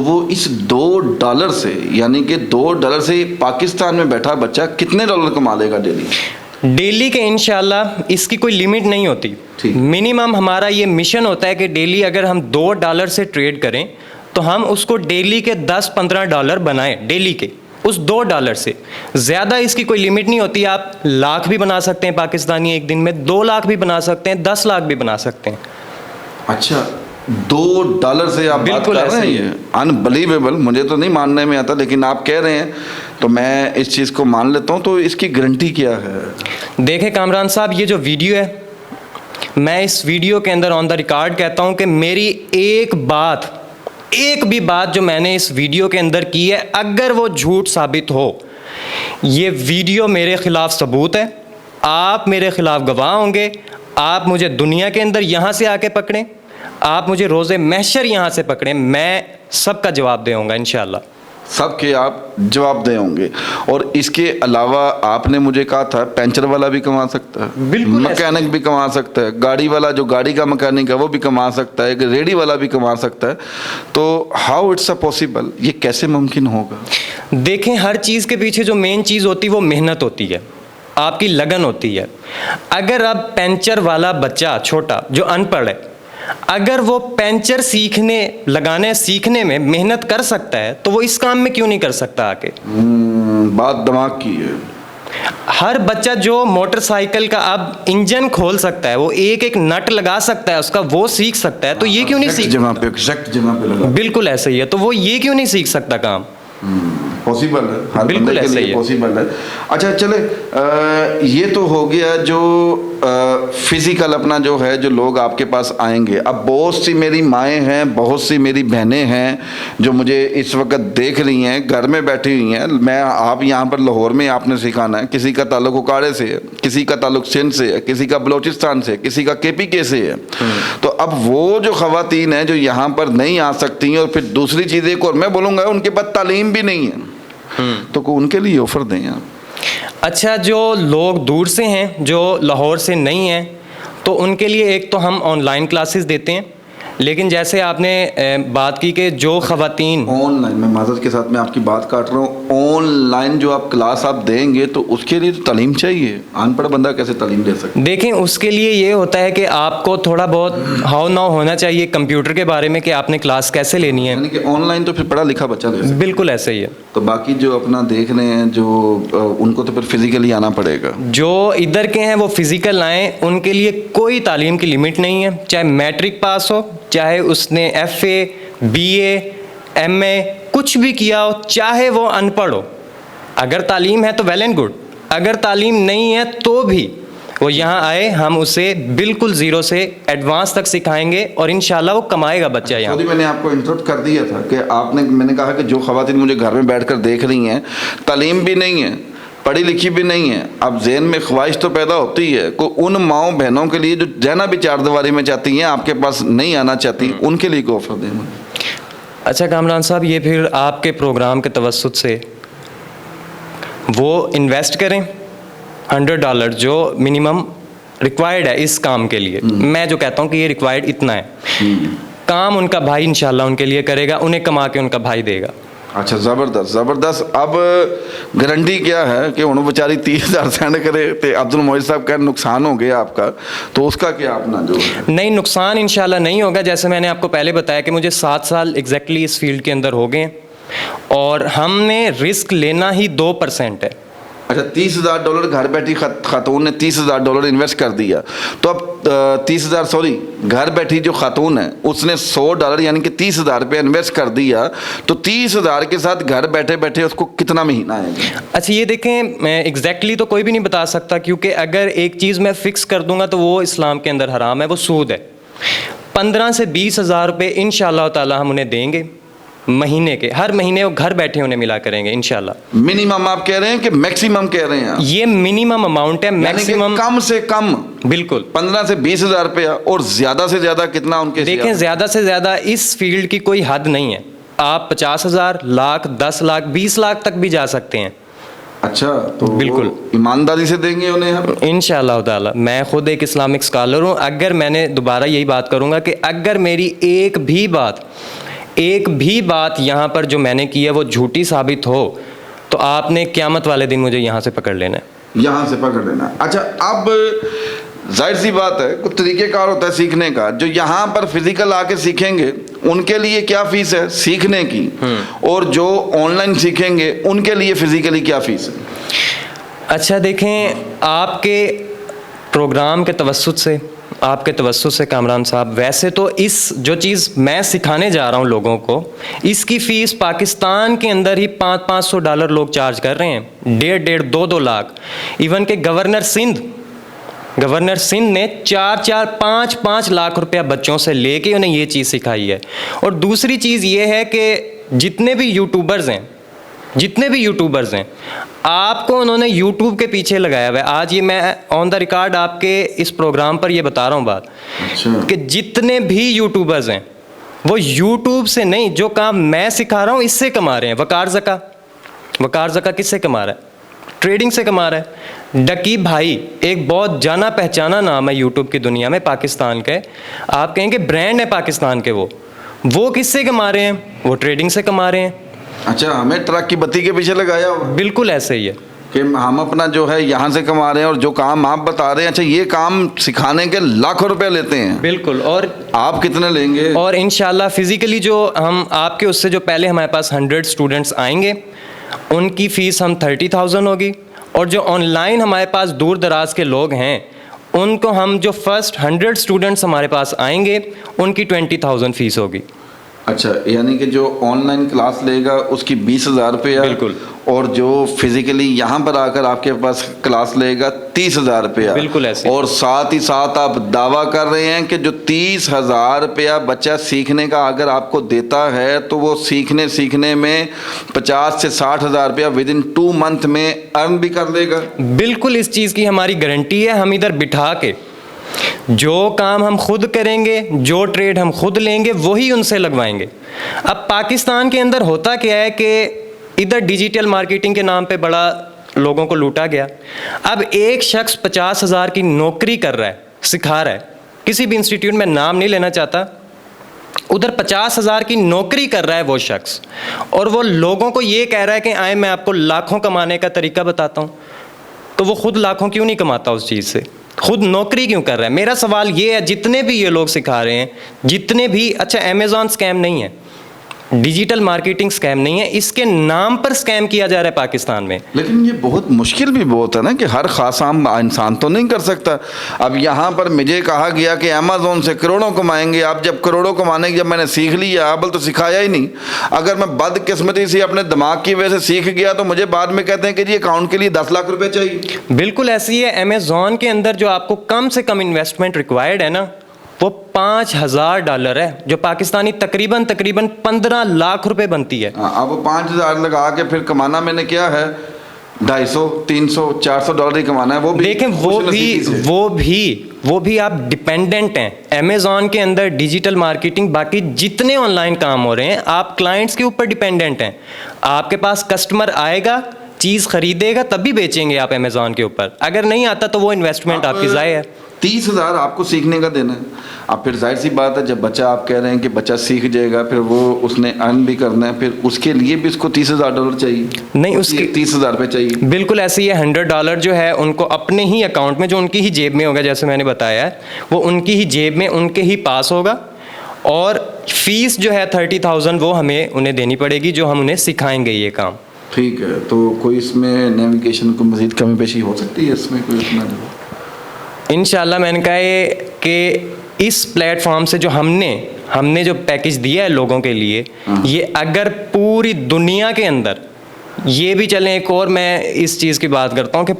وہ اس $2 سے یعنی کہ $2 سے پاکستان میں بیٹھا بچہ کتنے ڈالر کما لے گا ڈیلی کے؟ انشاءاللہ اس کی کوئی لیمٹ نہیں ہوتی. منیمم ہمارا یہ مشن ہوتا ہے کہ ڈیلی اگر ہم $2 سے ٹریڈ کریں تو ہم اس کو ڈیلی کے $10-15 بنائیں ڈیلی کے اس $2 سے. زیادہ اس کی کوئی لمٹ نہیں ہوتی. آپ لاکھ بھی بنا سکتے ہیں پاکستانی ایک دن میں, 2 لاکھ بھی بنا سکتے ہیں, 10 لاکھ بھی بنا سکتے ہیں. اچھا $2 سے آپ بات کر رہے ہیں, انبلیویبل. مجھے تو نہیں ماننے میں آتا, لیکن آپ کہہ رہے ہیں تو میں اس چیز کو مان لیتا ہوں. تو اس کی گارنٹی کیا ہے؟ دیکھیں کامران صاحب, یہ جو ویڈیو ہے, میں اس ویڈیو کے اندر آن دا ریکارڈ کہتا ہوں کہ میری ایک بھی بات جو میں نے اس ویڈیو کے اندر کی ہے, اگر وہ جھوٹ ثابت ہو, یہ ویڈیو میرے خلاف ثبوت ہے. آپ میرے خلاف گواہ ہوں گے. آپ مجھے دنیا کے اندر یہاں سے آ کے پکڑیں, آپ مجھے روز محشر یہاں سے پکڑیں, میں سب کا جواب دے ہوں گا انشاءاللہ. سب کے آپ جواب دے ہوں گے. اور اس کے علاوہ آپ نے مجھے کہا تھا پینچر والا بھی کما سکتا ہے, مکینک بھی کما سکتا ہے, گاڑی والا جو گاڑی کا مکینک ہے وہ بھی کما سکتا ہے, ریڈی والا بھی کما سکتا ہے. تو ہاؤ اٹس اے پاسبل, یہ کیسے ممکن ہوگا؟ دیکھیں, ہر چیز کے پیچھے جو مین چیز ہوتی ہے وہ محنت ہوتی ہے, آپ کی لگن ہوتی ہے. اگر اب پینچر والا بچہ چھوٹا جو ان پڑھ ہے, اگر وہ پینچر سیکھنے میں محنت کر سکتا ہے تو وہ اس کام میں کیوں نہیں کر سکتا آگے؟ بات دماغ کی ہے. ہر بچہ جو موٹر سائیکل کا اب انجن کھول سکتا ہے, وہ ایک نٹ لگا سکتا ہے اس کا, وہ سیکھ سکتا ہے, تو یہ کیوں نہیں سیکھ جگہ؟ بالکل ایسے ہی ہے. تو وہ یہ کیوں نہیں سیکھ سکتا کام؟ پاسبل ہے, ہر بندے کے لیے پاسبل ہے. اچھا چلے, یہ تو ہو گیا جو فزیکل اپنا جو ہے, جو لوگ آپ کے پاس آئیں گے. اب بہت سی میری مائیں ہیں, بہت سی میری بہنیں ہیں جو مجھے اس وقت دیکھ رہی ہیں, گھر میں بیٹھی ہوئی ہیں. میں آپ یہاں پر لاہور میں آپ نے سکھانا ہے, کسی کا تعلق اکاڑے سے ہے, کسی کا تعلق سندھ سے ہے, کسی کا بلوچستان سے, کسی کا KPK سے ہے. تو اب وہ جو خواتین ہیں جو یہاں پر نہیں آ سکتی ہیں, اور پھر دوسری چیز ایک اور میں بولوں گا, ان کے پاس تعلیم بھی نہیں ہے, تو ان کے لیے آفر دیں آپ. اچھا, جو لوگ دور سے ہیں, جو لاہور سے نہیں ہیں, تو ان کے لیے ایک تو ہم آن لائن کلاسز دیتے ہیں. لیکن جیسے آپ نے بات کی کہ جو خواتین آن لائن, میں معذرت کے ساتھ میں آپ کی بات کاٹ رہا ہوں, آن لائن جو آپ کلاس آپ دیں گے تو اس کے لیے تو تعلیم چاہیے. ان پڑھ بندہ کیسے تعلیم دے سکتا؟ دیکھیں, اس کے لیے یہ ہوتا ہے کہ آپ کو تھوڑا بہت ہاؤ ناؤ ہونا چاہیے کمپیوٹر کے بارے میں, کہ آپ نے کلاس کیسے لینی ہے. یعنی کہ آن لائن تو پھر پڑھا لکھا بچہ لے سکتا ہے. بالکل ایسے ہی ہے. تو باقی جو اپنا دیکھ رہے ہیں, جو ان کو تو پھر فزیکلی آنا پڑے گا. جو ادھر کے ہیں وہ فزیکل آئیں, ان کے لیے کوئی تعلیم کی لمٹ نہیں ہے, چاہے میٹرک پاس ہو, چاہے اس نے FA BA MA کچھ بھی کیا ہو, چاہے وہ ان پڑھ ہو. اگر تعلیم ہے تو ویل اینڈ گڈ, اگر تعلیم نہیں ہے تو بھی وہ یہاں آئے, ہم اسے بالکل زیرو سے ایڈوانس تک سکھائیں گے, اور انشاءاللہ وہ کمائے گا بچہ یہاں. میں نے آپ کو انٹرپٹ کر دیا تھا کہ میں نے کہا کہ جو خواتین مجھے گھر میں بیٹھ کر دیکھ رہی ہیں, تعلیم بھی نہیں ہے, پڑھی لکھی بھی نہیں ہے, اب ذہن میں خواہش تو پیدا ہوتی ہے کو ان ماؤں بہنوں کے لیے جو رہنا بھی چار دیواری میں چاہتی ہیں, آپ کے پاس نہیں آنا چاہتی, ان کے لیے کو آفر دیں. اچھا کامران صاحب, یہ پھر آپ کے پروگرام کے توسط سے وہ انویسٹ کریں $100 جو منیمم ریکوائرڈ ہے اس کام کے لیے. میں جو کہتا ہوں کہ یہ ریکوائرڈ اتنا ہے, کام ان کا بھائی انشاءاللہ ان کے لیے کرے گا, انہیں کما کے ان کا بھائی دے گا. اچھا, زبردست. اب گارنٹی کیا ہے کہ انہوں بیچاری 30,000 سینڈ کرے تو عبد المعید صاحب کا نقصان ہو گیا آپ کا, تو اس کا کیا اپنا جو نہیں, نقصان انشاءاللہ نہیں ہوگا. جیسے میں نے آپ کو پہلے بتایا کہ مجھے 7 سال ایگزیکٹلی اس فیلڈ کے اندر ہو گئے, اور ہم نے رسک لینا ہی 2% ہے. اچھا, $30,000 گھر بیٹھی خاتون نے $30,000 انویسٹ کر دیا, تو اب 30,000 گھر بیٹھی جو خاتون ہے اس نے $100 یعنی کہ $30,000 انویسٹ کر دیا, تو 30,000 کے ساتھ گھر بیٹھے بیٹھے اس کو کتنا مہینہ آئے گا؟ اچھا, یہ دیکھیں, میں ایگزیکٹلی تو کوئی بھی نہیں بتا سکتا, کیونکہ اگر ایک چیز میں فکس کر دوں گا تو وہ اسلام کے اندر حرام ہے, وہ سود ہے. 15 سے 20,000 روپے انشاءاللہ تعالی ہم انہیں دیں گے مہینے کے, ہر مہینے وہ گھر بیٹھے انہیں ملا کریں گے انشاءاللہ. منیمم آپ کہہ رہے ہیں کہ میکسیمم کہہ رہے ہیں؟ یہ منیمم اماؤنٹ ہے, میکسیمم کم سے کم بالکل 15 سے 20,000 روپیہ, اور زیادہ سے زیادہ کتنا ان کے؟ دیکھیں, زیادہ سے زیادہ اس فیلڈ کی کوئی حد نہیں ہے, آپ 50,000 لاکھ 10 لاکھ 20 لاکھ تک بھی جا سکتے ہیں. اچھا, تو بالکل ایمانداری سے دیں گے انہیں انشاءاللہ تعالی. میں خود ایک اسلامک اسکالر ہوں, اگر میں نے دوبارہ یہی بات کروں گا کہ اگر میری ایک بھی بات ایک بھی بات یہاں پر جو میں نے کی ہے وہ جھوٹی ثابت ہو تو آپ نے قیامت والے دن مجھے یہاں سے پکڑ لینا ہے. یہاں سے پکڑ لینا. اچھا اب ظاہر سی بات ہے کوئی طریقہ کار ہوتا ہے سیکھنے کا. جو یہاں پر فزیکل آ کے سیکھیں گے ان کے لیے کیا فیس ہے سیکھنے کی, اور جو آن لائن سیکھیں گے ان کے لیے فزیکلی کیا فیس ہے؟ اچھا دیکھیں, آپ کے پروگرام کے توسط سے کامران صاحب, ویسے تو اس جو چیز میں سکھانے جا رہا ہوں لوگوں کو, اس کی فیس پاکستان کے اندر ہی $500 لوگ چارج کر رہے ہیں, 1.5 2 لاکھ. ایون کہ گورنر سندھ نے 4 لاکھ روپیہ بچوں سے لے کے انہیں یہ چیز سکھائی ہے. اور دوسری چیز یہ ہے کہ جتنے بھی یوٹیوبرز ہیں آپ کو انہوں نے یوٹیوب کے پیچھے لگایا ہوا ہے. آج یہ میں آن دا ریکارڈ آپ کے اس پروگرام پر یہ بتا رہا ہوں بات کہ جتنے بھی یوٹیوبرز ہیں وہ یوٹیوب سے نہیں, جو کام میں سکھا رہا ہوں اس سے کما رہے ہیں. وقار زکا کس سے کما رہا ہے؟ ٹریڈنگ سے کما رہا ہے. ڈکی بھائی ایک بہت جانا پہچانا نام ہے یوٹیوب کی دنیا میں, پاکستان کے, آپ کہیں کہ برانڈ ہے پاکستان کے. وہ کس سے کما رہے ہیں؟ وہ ٹریڈنگ سے کما رہے ہیں. اچھا, ہمیں ٹرک کی بتی کے پیچھے لگایا ہوا. بالکل ایسے ہی ہے کہ ہم اپنا جو ہے یہاں سے کما رہے ہیں, اور جو کام آپ بتا رہے ہیں, اچھا یہ کام سکھانے کے لاکھوں روپے لیتے ہیں. بالکل. اور آپ کتنے لیں گے؟ اور انشاءاللہ فزیکلی جو ہم آپ کے اس سے جو پہلے ہمارے پاس 100 اسٹوڈنٹس آئیں گے ان کی فیس ہم 30,000 ہوگی, اور جو آن لائن ہمارے پاس دور دراز کے لوگ ہیں ان کو ہم جو فرسٹ 100 اسٹوڈنٹس ہمارے پاس آئیں گے ان کی 20,000 فیس ہوگی. اچھا, یعنی کہ جو آن لائن کلاس لے گا اس کی 20,000 روپیہ. بالکل. اور جو فزیکلی یہاں پر آ کر آپ کے پاس کلاس لے گا 30,000 روپیہ. بالکل ایسے. اور ساتھ ہی ساتھ آپ دعویٰ کر رہے ہیں کہ جو 30,000 روپیہ بچہ سیکھنے کا اگر آپ کو دیتا ہے تو وہ سیکھنے میں 50,000 سے 60,000 روپیہ ودن 2 منتھ میں ارن بھی کر لے گا. بالکل اس چیز کی ہماری گارنٹی ہے. ہم ادھر بٹھا کے جو کام ہم خود کریں گے, جو ٹریڈ ہم خود لیں گے وہی ان سے لگوائیں گے. اب پاکستان کے اندر ہوتا کیا ہے کہ ادھر ڈیجیٹل مارکیٹنگ کے نام پہ بڑا لوگوں کو لوٹا گیا. اب ایک شخص 50,000 کی نوکری کر رہا ہے, سکھا رہا ہے, کسی بھی انسٹیٹیوٹ میں نام نہیں لینا چاہتا, ادھر 50,000 کی نوکری کر رہا ہے وہ شخص, اور وہ لوگوں کو یہ کہہ رہا ہے کہ آئے میں آپ کو لاکھوں کمانے کا طریقہ بتاتا ہوں. تو وہ خود لاکھوں کیوں نہیں کماتا اس چیز سے, خود نوکری کیوں کر رہا ہے؟ میرا سوال یہ ہے, جتنے بھی یہ لوگ سکھا رہے ہیں, جتنے بھی, اچھا امیزون اسکیم نہیں ہے, ڈیجیٹل مارکیٹنگ اسکیم نہیں ہے, اس کے نام پر اسکیم کیا جا رہا ہے پاکستان میں. لیکن یہ بہت مشکل بھی بہت ہے نا کہ ہر خاص عام انسان تو نہیں کر سکتا. اب یہاں پر مجھے کہا گیا کہ امیزون سے کروڑوں کمائیں گے. اب جب کروڑوں کمانے کی جب میں نے سیکھ لیا, ابل تو سکھایا ہی نہیں. اگر میں بدقسمتی سے اپنے دماغ کی وجہ سے سیکھ گیا تو مجھے بعد میں کہتے ہیں کہ جی اکاؤنٹ کے لیے 10 لاکھ روپے چاہیے. بالکل ایسی ہے. امیزون کے اندر جو آپ کو کم سے کم انویسٹمنٹ ریکوائرڈ ہے نا وہ $5,000 ہے, جو پاکستانی تقریباً 15 لاکھ روپے بنتی ہے. اب وہ 5,000 لگا کے پھر کمانا میں نے کیا ہے, $250, $300, $400 ہی کمانا ہے. وہ بھی دیکھیں وہ بھی آپ ڈیپینڈنٹ ہیں امیزون کے اندر. ڈیجیٹل مارکیٹنگ باقی جتنے آن لائن کام ہو رہے ہیں آپ کلائنٹس کے اوپر ڈیپینڈنٹ ہیں. آپ کے پاس کسٹمر آئے گا, چیز خریدے گا, تب بھی بیچیں گے آپ امیزون کے اوپر. اگر نہیں آتا تو وہ انویسٹمنٹ آپ کی ضائع ہے. 30,000 آپ کو سیکھنے کا دینا ہے. اب پھر ظاہر سی بات ہے جب بچہ, آپ کہہ رہے ہیں کہ بچہ سیکھ جائے گا پھر وہ اس نے ارن بھی کرنا ہے, پھر اس کے لیے بھی اس کو $30,000 چاہیے. نہیں, اس کے 30,000 روپے چاہیے. بالکل ایسے ہی ہے. $100 جو ہے ان کو اپنے ہی اکاؤنٹ میں, جو ان کی ہی جیب میں ہوگا, جیسے میں نے بتایا ہے, وہ ان کی ہی جیب میں ان کے ہی پاس ہوگا. اور فیس جو ہے 30,000 وہ ہمیں انہیں دینی پڑے گی, جو ہم انہیں سکھائیں گے یہ کام. ٹھیک ہے. تو کوئی اس میں نیویگیشن کو مزید کمی بیشی ہو سکتی ہے اس میں کوئی اتنا؟ انشاءاللہ میں نے کہا ہے کہ اس پلیٹ فارم سے جو ہم نے جو پیکج دیا ہے لوگوں کے لیے, یہ اگر پوری دنیا کے اندر یہ بھی چلیں, ایک اور میں اس چیز کی بات کرتا ہوں کہ